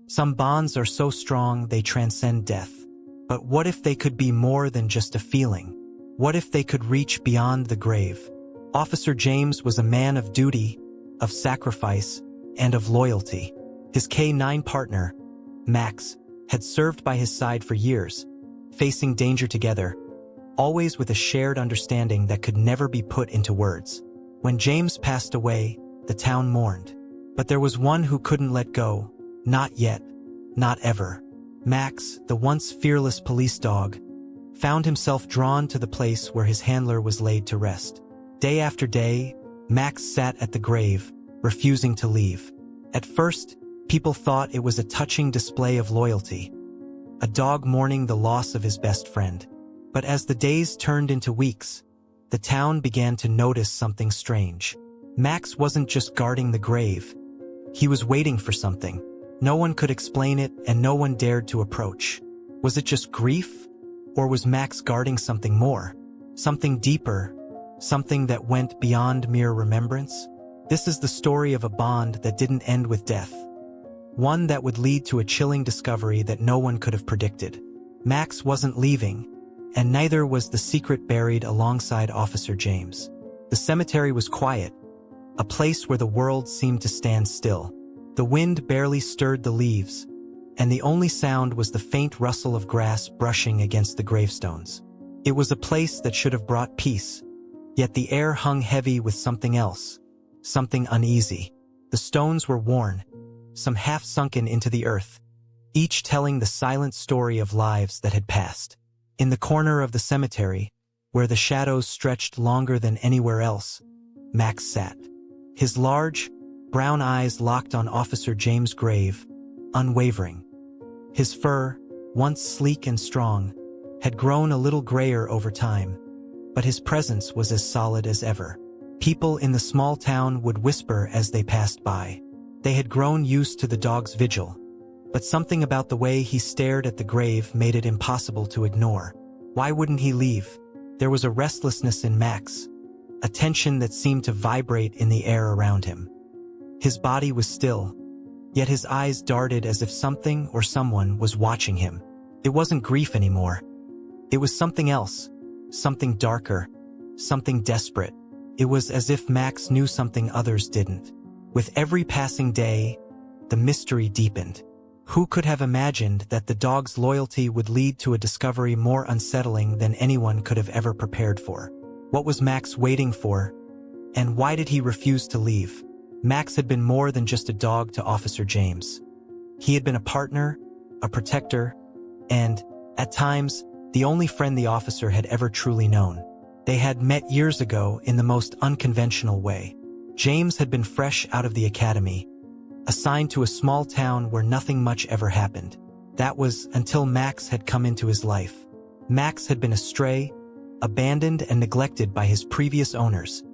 Some bonds are so strong they transcend death. But what if they could be more than just a feeling? What if they could reach beyond the grave? Officer James was a man of duty, of sacrifice, and of loyalty. His K9 partner, Max, had served by his side for years, facing danger together, always with a shared understanding that could never be put into words. When James passed away, the town mourned. But there was one who couldn't let go, not yet, not ever. Max, the once fearless police dog, found himself drawn to the place where his handler was laid to rest. Day after day, Max sat at the grave, refusing to leave. At first, people thought it was a touching display of loyalty, a dog mourning the loss of his best friend. But as the days turned into weeks, the town began to notice something strange. Max wasn't just guarding the grave. He was waiting for something. No one could explain it, and no one dared to approach. Was it just grief? Or was Max guarding something more? Something deeper? Something that went beyond mere remembrance? This is the story of a bond that didn't end with death. One that would lead to a chilling discovery that no one could have predicted. Max wasn't leaving, and neither was the secret buried alongside Officer James. The cemetery was quiet, a place where the world seemed to stand still. The wind barely stirred the leaves, and the only sound was the faint rustle of grass brushing against the gravestones. It was a place that should have brought peace, yet the air hung heavy with something else, something uneasy. The stones were worn, some half sunken into the earth, each telling the silent story of lives that had passed. In the corner of the cemetery, where the shadows stretched longer than anywhere else, Max sat. His large, brown eyes locked on Officer James' grave, unwavering. His fur, once sleek and strong, had grown a little grayer over time, but his presence was as solid as ever. People in the small town would whisper as they passed by. They had grown used to the dog's vigil, but something about the way he stared at the grave made it impossible to ignore. Why wouldn't he leave? There was a restlessness in Max, a tension that seemed to vibrate in the air around him. His body was still, yet his eyes darted as if something or someone was watching him. It wasn't grief anymore. It was something else, something darker, something desperate. It was as if Max knew something others didn't. With every passing day, the mystery deepened. Who could have imagined that the dog's loyalty would lead to a discovery more unsettling than anyone could have ever prepared for? What was Max waiting for? And why did he refuse to leave? Max had been more than just a dog to Officer James. He had been a partner, a protector, and, at times, the only friend the officer had ever truly known. They had met years ago in the most unconventional way. James had been fresh out of the academy, assigned to a small town where nothing much ever happened. That was until Max had come into his life. Max had been a stray, abandoned and neglected by his previous owners,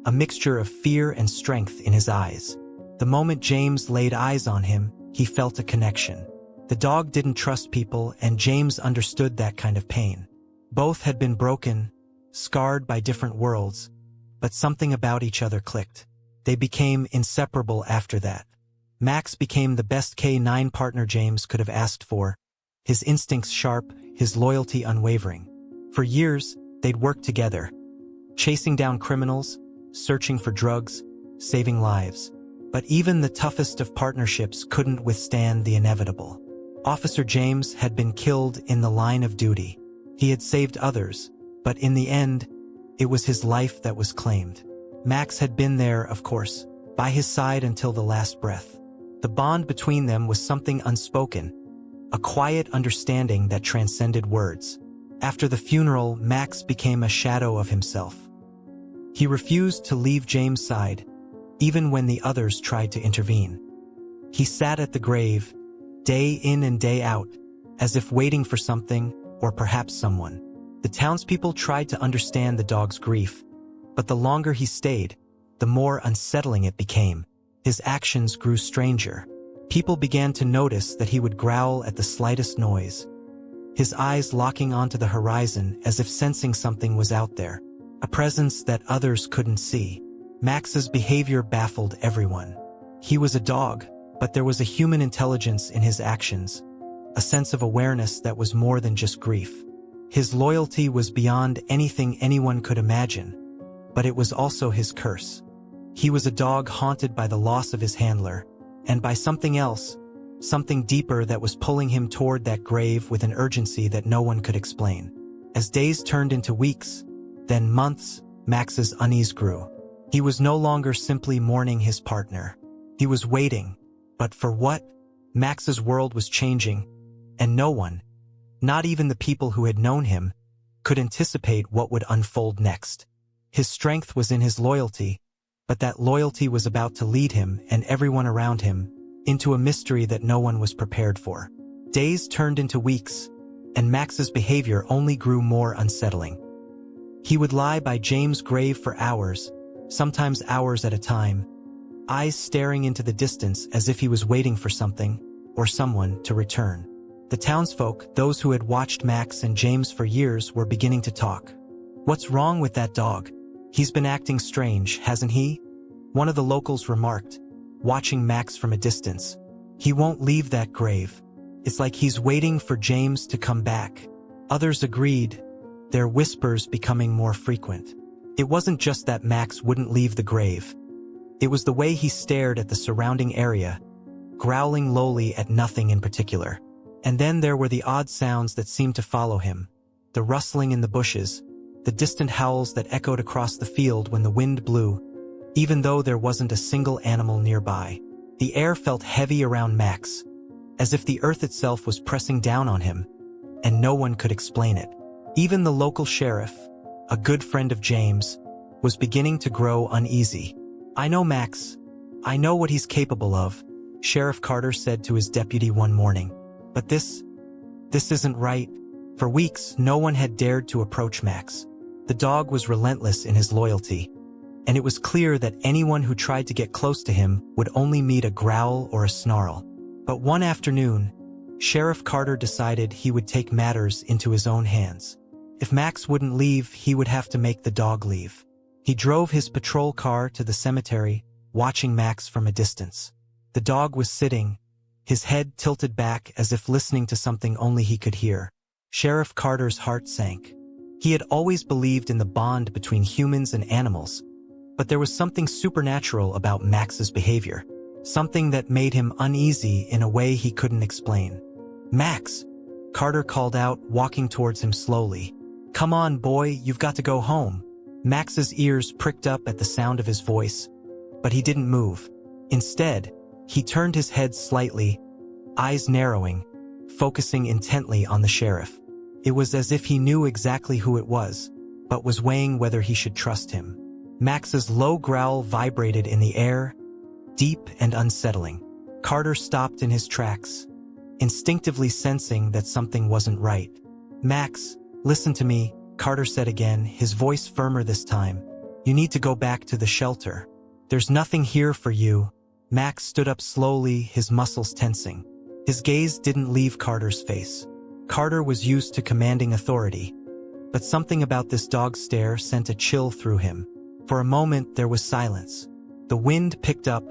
a mixture of fear and strength in his eyes. The moment James laid eyes on him, he felt a connection. The dog didn't trust people, and James understood that kind of pain. Both had been broken, scarred by different worlds, but something about each other clicked. They became inseparable after that. Max became the best K9 partner James could have asked for, his instincts sharp, his loyalty unwavering. For years, they'd worked together, chasing down criminals, searching for drugs, saving lives. But even the toughest of partnerships couldn't withstand the inevitable. Officer James had been killed in the line of duty. He had saved others, but in the end, it was his life that was claimed. Max had been there, of course, by his side until the last breath. The bond between them was something unspoken, a quiet understanding that transcended words. After the funeral, Max became a shadow of himself. He refused to leave James' side, even when the others tried to intervene. He sat at the grave, day in and day out, as if waiting for something, or perhaps someone. The townspeople tried to understand the dog's grief, but the longer he stayed, the more unsettling it became. His actions grew stranger. People began to notice that he would growl at the slightest noise, his eyes locking onto the horizon as if sensing something was out there, a presence that others couldn't see. Max's behavior baffled everyone. He was a dog, But there was a human intelligence in his actions, a sense of awareness that was more than just grief. His loyalty was beyond anything anyone could imagine, but it was also his curse. He was a dog haunted by the loss of his handler, and by something else, something deeper that was pulling him toward that grave with an urgency that no one could explain. As days turned into weeks, then months, Max's unease grew. He was no longer simply mourning his partner. He was waiting. But for what? Max's world was changing, and no one, not even the people who had known him, could anticipate what would unfold next. His strength was in his loyalty, but that loyalty was about to lead him and everyone around him into a mystery that no one was prepared for. Days turned into weeks, and Max's behavior only grew more unsettling. He would lie by James' grave for hours, sometimes hours at a time, eyes staring into the distance as if he was waiting for something or someone to return. The townsfolk, those who had watched Max and James for years, were beginning to talk. "What's wrong with that dog? He's been acting strange, hasn't he?" One of the locals remarked, watching Max from a distance. "He won't leave that grave. It's like he's waiting for James to come back." Others agreed, their whispers becoming more frequent. It wasn't just that Max wouldn't leave the grave. It was the way he stared at the surrounding area, growling lowly at nothing in particular. And then there were the odd sounds that seemed to follow him, the rustling in the bushes, the distant howls that echoed across the field when the wind blew, even though there wasn't a single animal nearby. The air felt heavy around Max, as if the earth itself was pressing down on him, and no one could explain it. Even the local sheriff, a good friend of James, was beginning to grow uneasy. "I know Max. I know what he's capable of," Sheriff Carter said to his deputy one morning. "But this isn't right." For weeks, no one had dared to approach Max. The dog was relentless in his loyalty, and it was clear that anyone who tried to get close to him would only meet a growl or a snarl. But one afternoon, Sheriff Carter decided he would take matters into his own hands. If Max wouldn't leave, he would have to make the dog leave. He drove his patrol car to the cemetery, watching Max from a distance. The dog was sitting, his head tilted back as if listening to something only he could hear. Sheriff Carter's heart sank. He had always believed in the bond between humans and animals, but there was something supernatural about Max's behavior, something that made him uneasy in a way he couldn't explain. "Max," Carter called out, walking towards him slowly. "Come on, boy, you've got to go home." Max's ears pricked up at the sound of his voice, but he didn't move. Instead, he turned his head slightly, eyes narrowing, focusing intently on the sheriff. It was as if he knew exactly who it was, but was weighing whether he should trust him. Max's low growl vibrated in the air, deep and unsettling. Carter stopped in his tracks, instinctively sensing that something wasn't right. "Max, listen to me," Carter said again, his voice firmer this time. "You need to go back to the shelter. There's nothing here for you." Max stood up slowly, his muscles tensing. His gaze didn't leave Carter's face. Carter was used to commanding authority, but something about this dog's stare sent a chill through him. For a moment, there was silence. The wind picked up,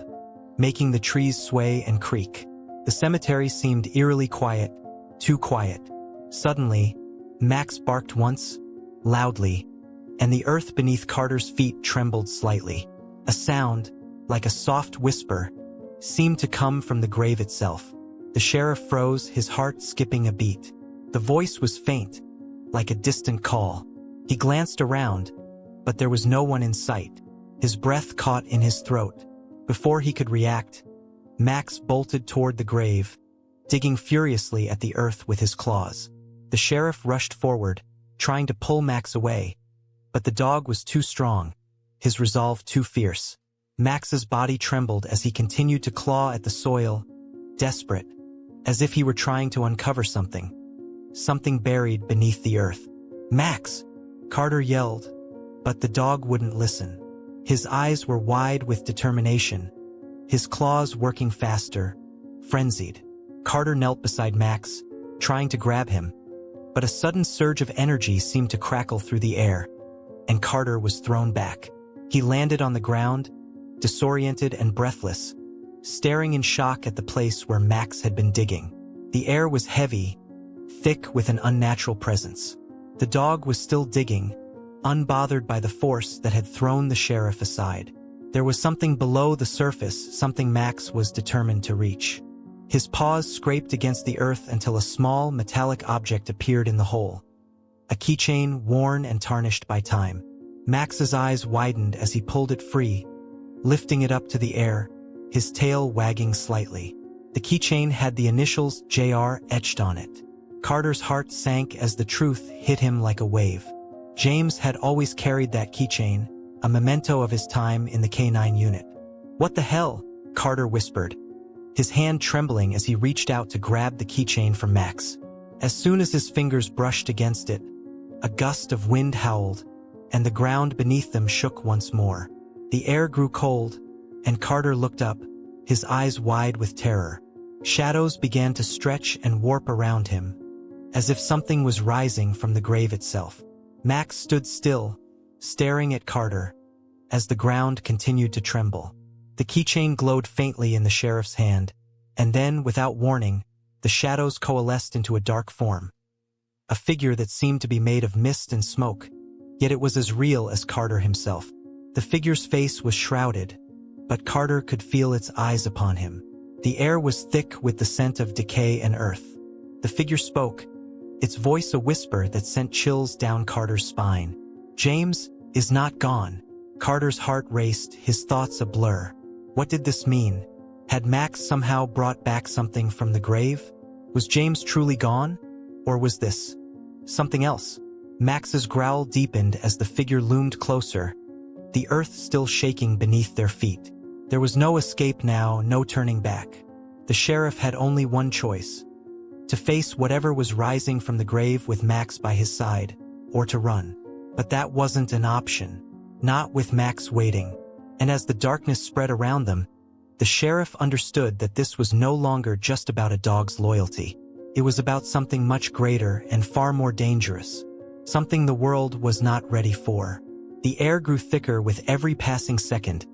making the trees sway and creak. The cemetery seemed eerily quiet, too quiet. Suddenly, Max barked once, loudly, and the earth beneath Carter's feet trembled slightly. A sound, like a soft whisper, seemed to come from the grave itself. The sheriff froze, his heart skipping a beat. The voice was faint, like a distant call. He glanced around, but there was no one in sight. His breath caught in his throat. Before he could react, Max bolted toward the grave, digging furiously at the earth with his claws. The sheriff rushed forward, trying to pull Max away, but the dog was too strong, his resolve too fierce. Max's body trembled as he continued to claw at the soil, desperate, as if he were trying to uncover something buried beneath the earth. "Max!" Carter yelled, but the dog wouldn't listen. His eyes were wide with determination, his claws working faster, frenzied. Carter knelt beside Max, trying to grab him, but a sudden surge of energy seemed to crackle through the air, and Carter was thrown back. He landed on the ground, disoriented and breathless, staring in shock at the place where Max had been digging. The air was heavy, thick with an unnatural presence. The dog was still digging, unbothered by the force that had thrown the sheriff aside. There was something below the surface, something Max was determined to reach. His paws scraped against the earth until a small, metallic object appeared in the hole. A keychain worn and tarnished by time. Max's eyes widened as he pulled it free, lifting it up to the air, his tail wagging slightly. The keychain had the initials JR etched on it. Carter's heart sank as the truth hit him like a wave. James had always carried that keychain, a memento of his time in the K9 unit. "What the hell?" Carter whispered, his hand trembling as he reached out to grab the keychain from Max. As soon as his fingers brushed against it, a gust of wind howled, and the ground beneath them shook once more. The air grew cold, and Carter looked up, his eyes wide with terror. Shadows began to stretch and warp around him, as if something was rising from the grave itself. Max stood still, staring at Carter, as the ground continued to tremble. The keychain glowed faintly in the sheriff's hand, and then, without warning, the shadows coalesced into a dark form. A figure that seemed to be made of mist and smoke, yet it was as real as Carter himself. The figure's face was shrouded, but Carter could feel its eyes upon him. The air was thick with the scent of decay and earth. The figure spoke, its voice a whisper that sent chills down Carter's spine. "James is not gone." Carter's heart raced, his thoughts a blur. What did this mean? Had Max somehow brought back something from the grave? Was James truly gone? Or was this something else? Max's growl deepened as the figure loomed closer, the earth still shaking beneath their feet. There was no escape now, no turning back. The sheriff had only one choice: to face whatever was rising from the grave with Max by his side, or to run. But that wasn't an option. Not with Max waiting. And as the darkness spread around them, the sheriff understood that this was no longer just about a dog's loyalty. It was about something much greater and far more dangerous. Something the world was not ready for. The air grew thicker with every passing second.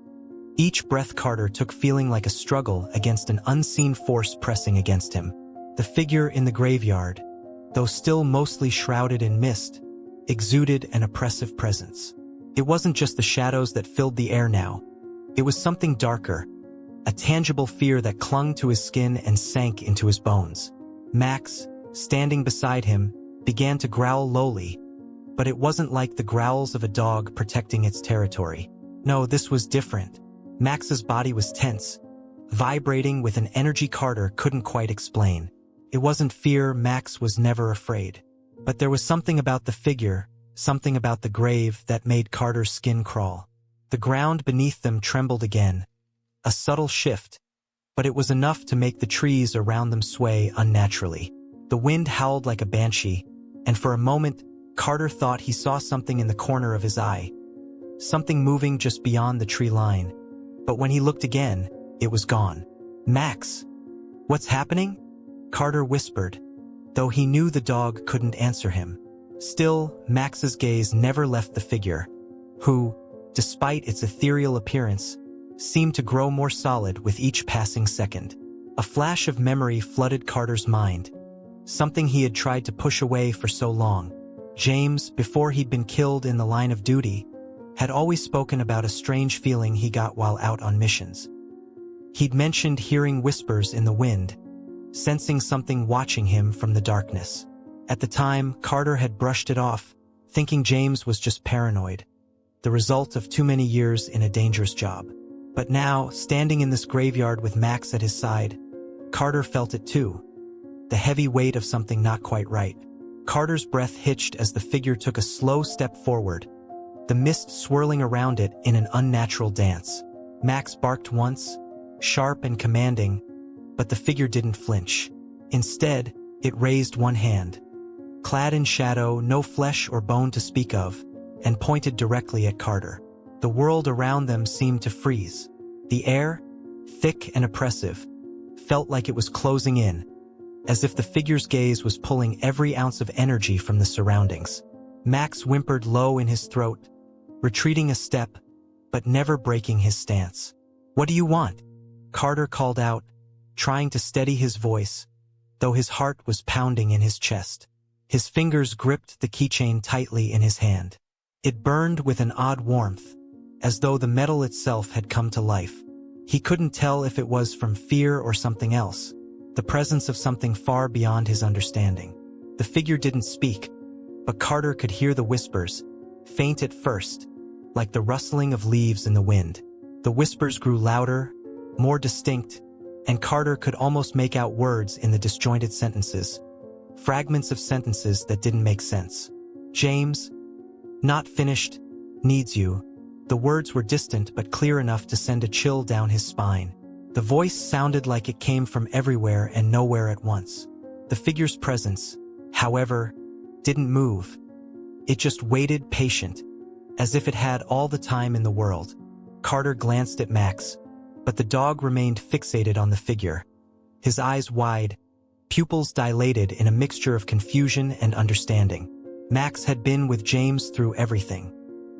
Each breath Carter took feeling like a struggle against an unseen force pressing against him. The figure in the graveyard, though still mostly shrouded in mist, exuded an oppressive presence. It wasn't just the shadows that filled the air now. It was something darker, a tangible fear that clung to his skin and sank into his bones. Max, standing beside him, began to growl lowly, but it wasn't like the growls of a dog protecting its territory. No, this was different. Max's body was tense, vibrating with an energy Carter couldn't quite explain. It wasn't fear, Max was never afraid. But there was something about the figure, something about the grave that made Carter's skin crawl. The ground beneath them trembled again. A subtle shift, but it was enough to make the trees around them sway unnaturally. The wind howled like a banshee, and for a moment, Carter thought he saw something in the corner of his eye. Something moving just beyond the tree line. But when he looked again, it was gone. "Max, what's happening?" Carter whispered, though he knew the dog couldn't answer him. Still, Max's gaze never left the figure, who, despite its ethereal appearance, seemed to grow more solid with each passing second. A flash of memory flooded Carter's mind, something he had tried to push away for so long. James, before he'd been killed in the line of duty, had always spoken about a strange feeling he got while out on missions. He'd mentioned hearing whispers in the wind, sensing something watching him from the darkness. At the time, Carter had brushed it off, thinking James was just paranoid, the result of too many years in a dangerous job. But now, standing in this graveyard with Max at his side, Carter felt it too, the heavy weight of something not quite right. Carter's breath hitched as the figure took a slow step forward, the mist swirling around it in an unnatural dance. Max barked once, sharp and commanding, but the figure didn't flinch. Instead, it raised one hand, clad in shadow, no flesh or bone to speak of, and pointed directly at Carter. The world around them seemed to freeze. The air, thick and oppressive, felt like it was closing in, as if the figure's gaze was pulling every ounce of energy from the surroundings. Max whimpered low in his throat, retreating a step, but never breaking his stance. "What do you want?" Carter called out, trying to steady his voice, though his heart was pounding in his chest. His fingers gripped the keychain tightly in his hand. It burned with an odd warmth, as though the metal itself had come to life. He couldn't tell if it was from fear or something else, the presence of something far beyond his understanding. The figure didn't speak, but Carter could hear the whispers, faint at first, like the rustling of leaves in the wind. The whispers grew louder, more distinct, and Carter could almost make out words in the disjointed sentences, fragments of sentences that didn't make sense. James, not finished, needs you. The words were distant but clear enough to send a chill down his spine. The voice sounded like it came from everywhere and nowhere at once. The figure's presence, however, didn't move. It just waited patient, as if it had all the time in the world. Carter glanced at Max, but the dog remained fixated on the figure, his eyes wide, pupils dilated in a mixture of confusion and understanding. Max had been with James through everything.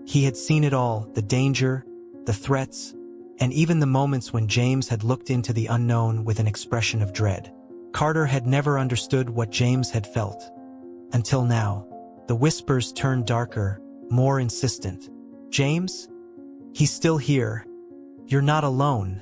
He had seen it all, the danger, the threats, and even the moments when James had looked into the unknown with an expression of dread. Carter had never understood what James had felt. Until now, the whispers turned darker, more insistent. James? He's still here. You're not alone.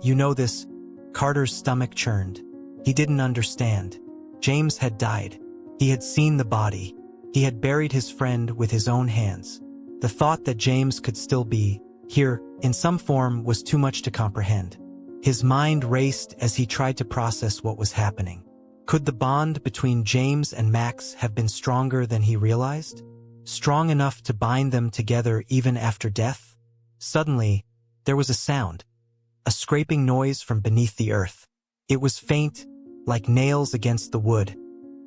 You know this. Carter's stomach churned. He didn't understand. James had died. He had seen the body. He had buried his friend with his own hands. The thought that James could still be here, in some form, was too much to comprehend. His mind raced as he tried to process what was happening. Could the bond between James and Max have been stronger than he realized? Strong enough to bind them together even after death? Suddenly, there was a sound, a scraping noise from beneath the earth. It was faint, like nails against the wood,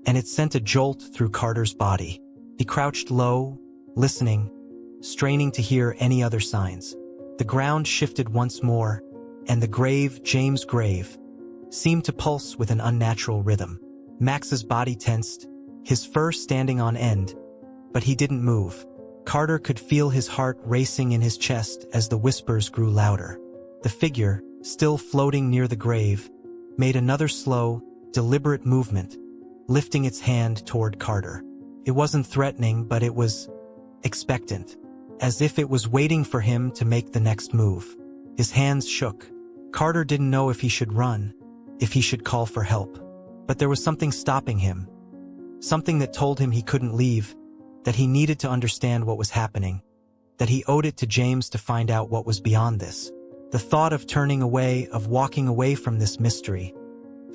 and it sent a jolt through Carter's body. He crouched low, listening, straining to hear any other signs. The ground shifted once more, and the grave, James' grave, seemed to pulse with an unnatural rhythm. Max's body tensed, his fur standing on end, but he didn't move. Carter could feel his heart racing in his chest as the whispers grew louder. The figure, still floating near the grave, made another slow, deliberate movement, lifting its hand toward Carter. It wasn't threatening, but it was expectant, as if it was waiting for him to make the next move. His hands shook. Carter didn't know if he should run, if he should call for help. But there was something stopping him, something that told him he couldn't leave, that he needed to understand what was happening, that he owed it to James to find out what was beyond this. The thought of turning away, of walking away from this mystery,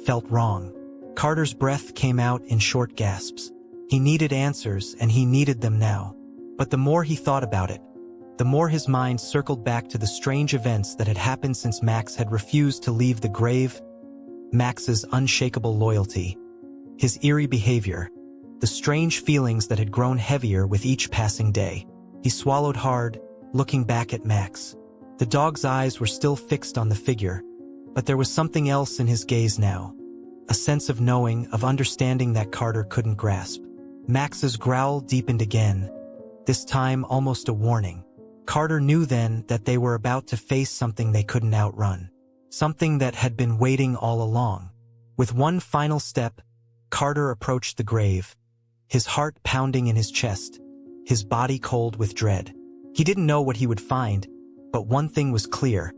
felt wrong. Carter's breath came out in short gasps. He needed answers, and he needed them now. But the more he thought about it, the more his mind circled back to the strange events that had happened since Max had refused to leave the grave. Max's unshakable loyalty, his eerie behavior, the strange feelings that had grown heavier with each passing day. He swallowed hard, looking back at Max. The dog's eyes were still fixed on the figure, but there was something else in his gaze now, a sense of knowing, of understanding that Carter couldn't grasp. Max's growl deepened again, this time almost a warning. Carter knew then that they were about to face something they couldn't outrun, something that had been waiting all along. With one final step, Carter approached the grave, his heart pounding in his chest, his body cold with dread. He didn't know what he would find, but one thing was clear.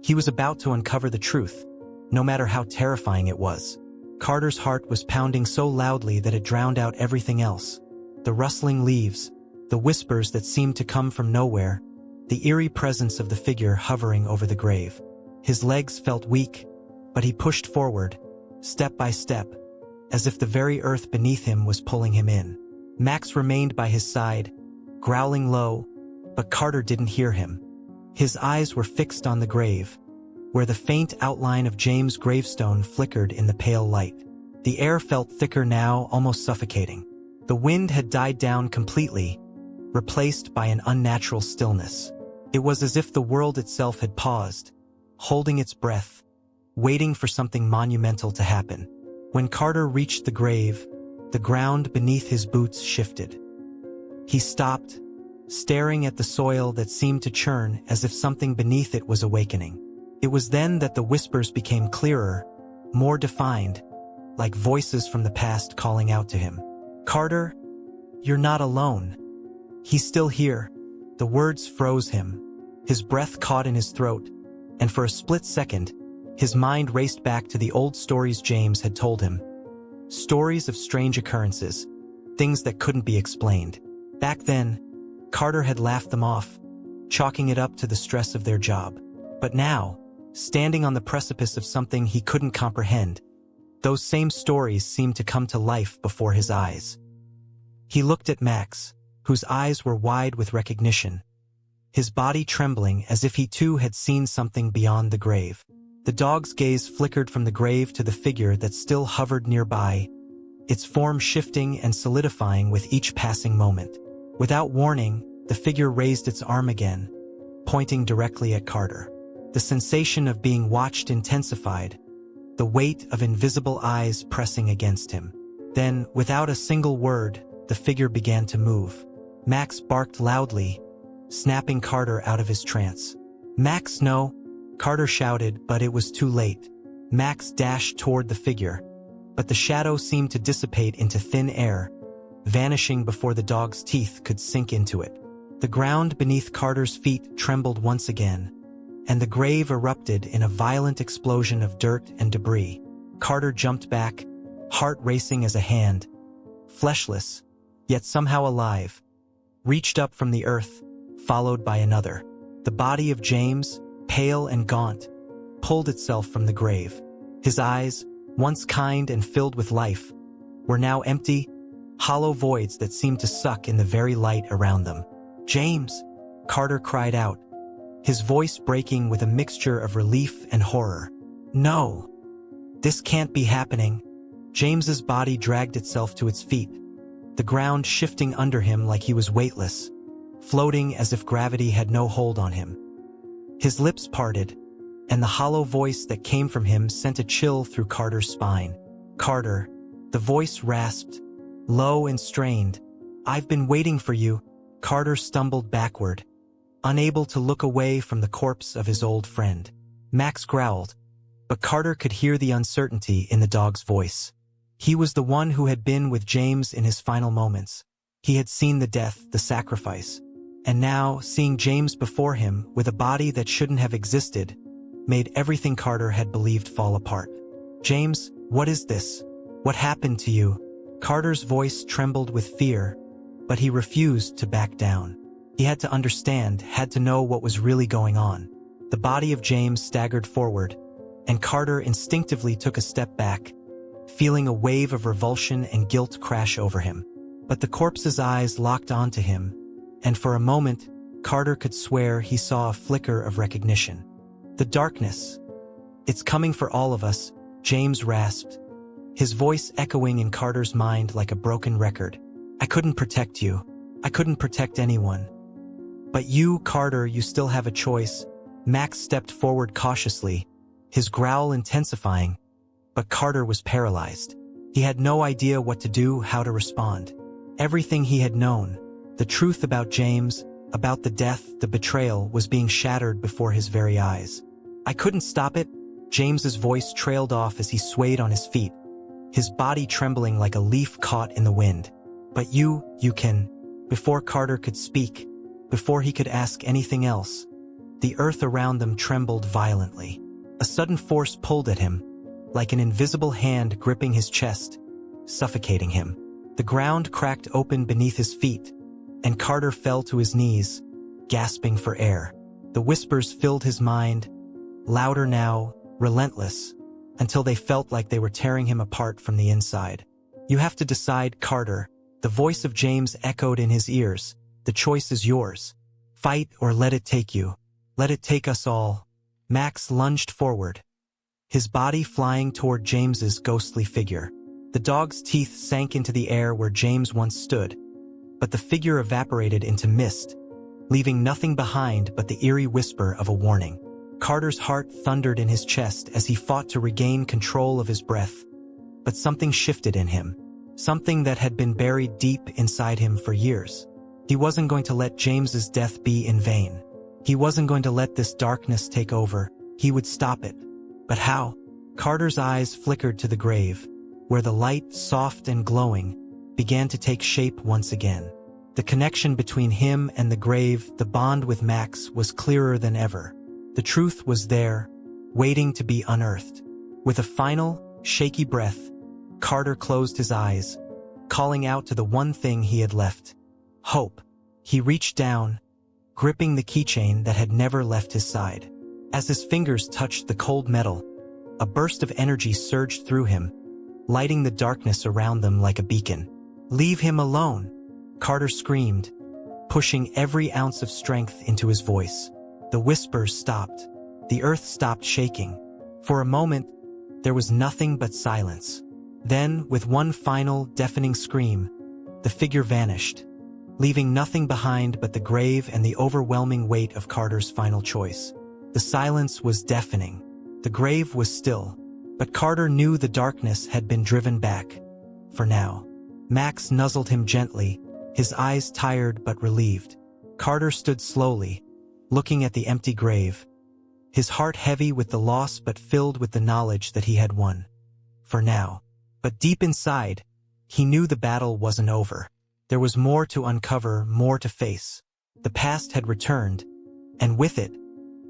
He was about to uncover the truth, no matter how terrifying it was. Carter's heart was pounding so loudly that it drowned out everything else. The rustling leaves, the whispers that seemed to come from nowhere, the eerie presence of the figure hovering over the grave. His legs felt weak, but he pushed forward, step by step, as if the very earth beneath him was pulling him in. Max remained by his side, growling low, but Carter didn't hear him. His eyes were fixed on the grave, where the faint outline of James' gravestone flickered in the pale light. The air felt thicker now, almost suffocating. The wind had died down completely, replaced by an unnatural stillness. It was as if the world itself had paused, holding its breath, waiting for something monumental to happen. When Carter reached the grave, the ground beneath his boots shifted. He stopped, staring at the soil that seemed to churn as if something beneath it was awakening. It was then that the whispers became clearer, more defined, like voices from the past calling out to him. "Carter, you're not alone. He's still here." The words froze him. His breath caught in his throat, and for a split second, his mind raced back to the old stories James had told him. Stories of strange occurrences, things that couldn't be explained. Back then, Carter had laughed them off, chalking it up to the stress of their job. But now, standing on the precipice of something he couldn't comprehend, those same stories seemed to come to life before his eyes. He looked at Max, whose eyes were wide with recognition, his body trembling as if he too had seen something beyond the grave. The dog's gaze flickered from the grave to the figure that still hovered nearby, its form shifting and solidifying with each passing moment. Without warning, the figure raised its arm again, pointing directly at Carter. The sensation of being watched intensified, the weight of invisible eyes pressing against him. Then, without a single word, the figure began to move. Max barked loudly, snapping Carter out of his trance. "Max, no!" Carter shouted, but it was too late. Max dashed toward the figure, but the shadow seemed to dissipate into thin air, vanishing before the dog's teeth could sink into it. The ground beneath Carter's feet trembled once again, and the grave erupted in a violent explosion of dirt and debris. Carter jumped back, heart racing as a hand, fleshless, yet somehow alive, reached up from the earth, followed by another. The body of James, pale and gaunt, pulled itself from the grave. His eyes, once kind and filled with life, were now empty, hollow voids that seemed to suck in the very light around them. "James!" Carter cried out, his voice breaking with a mixture of relief and horror. "No! This can't be happening." James's body dragged itself to its feet, the ground shifting under him like he was weightless, floating as if gravity had no hold on him. His lips parted, and the hollow voice that came from him sent a chill through Carter's spine. "Carter," the voice rasped, low and strained. "I've been waiting for you." Carter stumbled backward, unable to look away from the corpse of his old friend. Max growled, but Carter could hear the uncertainty in the dog's voice. He was the one who had been with James in his final moments. He had seen the death, the sacrifice. And now, seeing James before him with a body that shouldn't have existed, made everything Carter had believed fall apart. "James, what is this? What happened to you?" Carter's voice trembled with fear, but he refused to back down. He had to understand, had to know what was really going on. The body of James staggered forward, and Carter instinctively took a step back, feeling a wave of revulsion and guilt crash over him. But the corpse's eyes locked onto him, and for a moment, Carter could swear he saw a flicker of recognition. "The darkness. It's coming for all of us," James rasped, his voice echoing in Carter's mind like a broken record. "I couldn't protect you. I couldn't protect anyone. But you, Carter, you still have a choice." Max stepped forward cautiously, his growl intensifying, but Carter was paralyzed. He had no idea what to do, how to respond. Everything he had known, the truth about James, about the death, the betrayal, was being shattered before his very eyes. "I couldn't stop it." James's voice trailed off as he swayed on his feet, his body trembling like a leaf caught in the wind. "But you can." Before Carter could speak, before he could ask anything else, the earth around them trembled violently. A sudden force pulled at him, like an invisible hand gripping his chest, suffocating him. The ground cracked open beneath his feet, and Carter fell to his knees, gasping for air. The whispers filled his mind, louder now, relentless, until they felt like they were tearing him apart from the inside. "You have to decide, Carter." The voice of James echoed in his ears. "The choice is yours. Fight or let it take you. Let it take us all." Max lunged forward, his body flying toward James's ghostly figure. The dog's teeth sank into the air where James once stood, but the figure evaporated into mist, leaving nothing behind but the eerie whisper of a warning. Carter's heart thundered in his chest as he fought to regain control of his breath, but something shifted in him, something that had been buried deep inside him for years. He wasn't going to let James's death be in vain. He wasn't going to let this darkness take over. he would stop it. But how? Carter's eyes flickered to the grave, where the light, soft and glowing, began to take shape once again. The connection between him and the grave, the bond with Max, was clearer than ever. The truth was there, waiting to be unearthed. With a final, shaky breath, Carter closed his eyes, calling out to the one thing he had left: hope. He reached down, gripping the keychain that had never left his side. As his fingers touched the cold metal, a burst of energy surged through him, lighting the darkness around them like a beacon. "Leave him alone," Carter screamed, pushing every ounce of strength into his voice. The whispers stopped. The earth stopped shaking. For a moment, there was nothing but silence. Then, with one final, deafening scream, the figure vanished, leaving nothing behind but the grave and the overwhelming weight of Carter's final choice. The silence was deafening. The grave was still, but Carter knew the darkness had been driven back. For now. Max nuzzled him gently, his eyes tired but relieved. Carter stood slowly, looking at the empty grave, his heart heavy with the loss but filled with the knowledge that he had won. For now. But deep inside, he knew the battle wasn't over. There was more to uncover, more to face. The past had returned, and with it,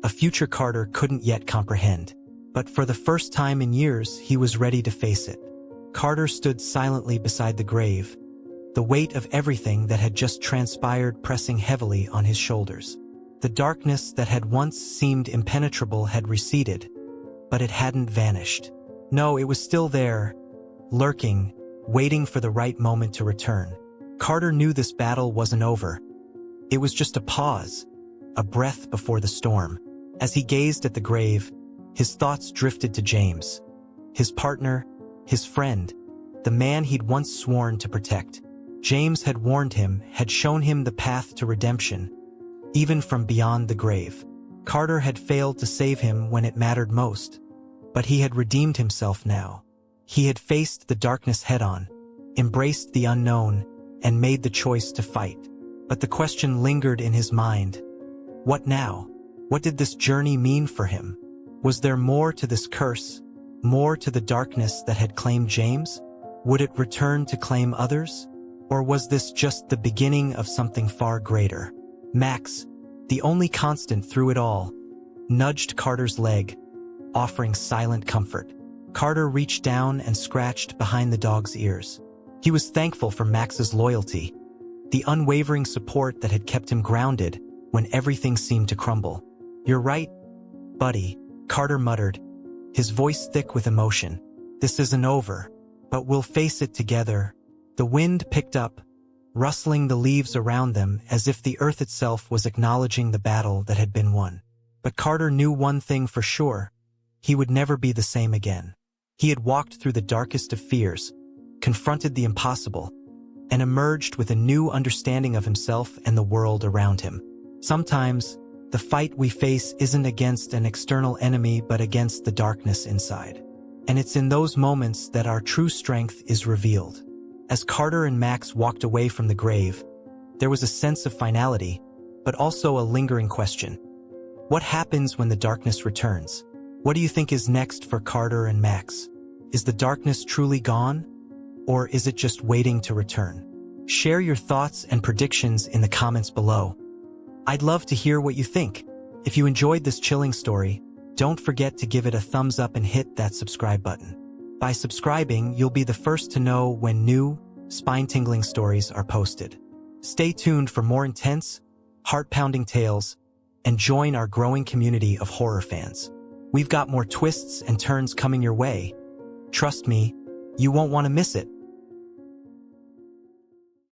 a future Carter couldn't yet comprehend. But for the first time in years, he was ready to face it. Carter stood silently beside the grave, the weight of everything that had just transpired pressing heavily on his shoulders. The darkness that had once seemed impenetrable had receded, but it hadn't vanished. No, it was still there, lurking, waiting for the right moment to return. Carter knew this battle wasn't over. It was just a pause, a breath before the storm. As he gazed at the grave, his thoughts drifted to James, his partner, his friend, the man he'd once sworn to protect. James had warned him, had shown him the path to redemption, even from beyond the grave. Carter had failed to save him when it mattered most, but he had redeemed himself now. He had faced the darkness head-on, embraced the unknown, and made the choice to fight. But the question lingered in his mind. What now? What did this journey mean for him? Was there more to this curse, more to the darkness that had claimed James? Would it return to claim others? Or was this just the beginning of something far greater? Max, the only constant through it all, nudged Carter's leg, offering silent comfort. Carter reached down and scratched behind the dog's ears. He was thankful for Max's loyalty, the unwavering support that had kept him grounded when everything seemed to crumble. "You're right, buddy," Carter muttered, his voice thick with emotion. "This isn't over, but we'll face it together." The wind picked up, rustling the leaves around them as if the earth itself was acknowledging the battle that had been won. But Carter knew one thing for sure: he would never be the same again. He had walked through the darkest of fears, confronted the impossible, and emerged with a new understanding of himself and the world around him. Sometimes, the fight we face isn't against an external enemy but against the darkness inside. And it's in those moments that our true strength is revealed. As Carter and Max walked away from the grave, there was a sense of finality, but also a lingering question. What happens when the darkness returns? What do you think is next for Carter and Max? Is the darkness truly gone? Or is it just waiting to return? Share your thoughts and predictions in the comments below. I'd love to hear what you think. If you enjoyed this chilling story, don't forget to give it a thumbs up and hit that subscribe button. By subscribing, you'll be the first to know when new, spine-tingling stories are posted. Stay tuned for more intense, heart-pounding tales, and join our growing community of horror fans. We've got more twists and turns coming your way. Trust me, you won't want to miss it.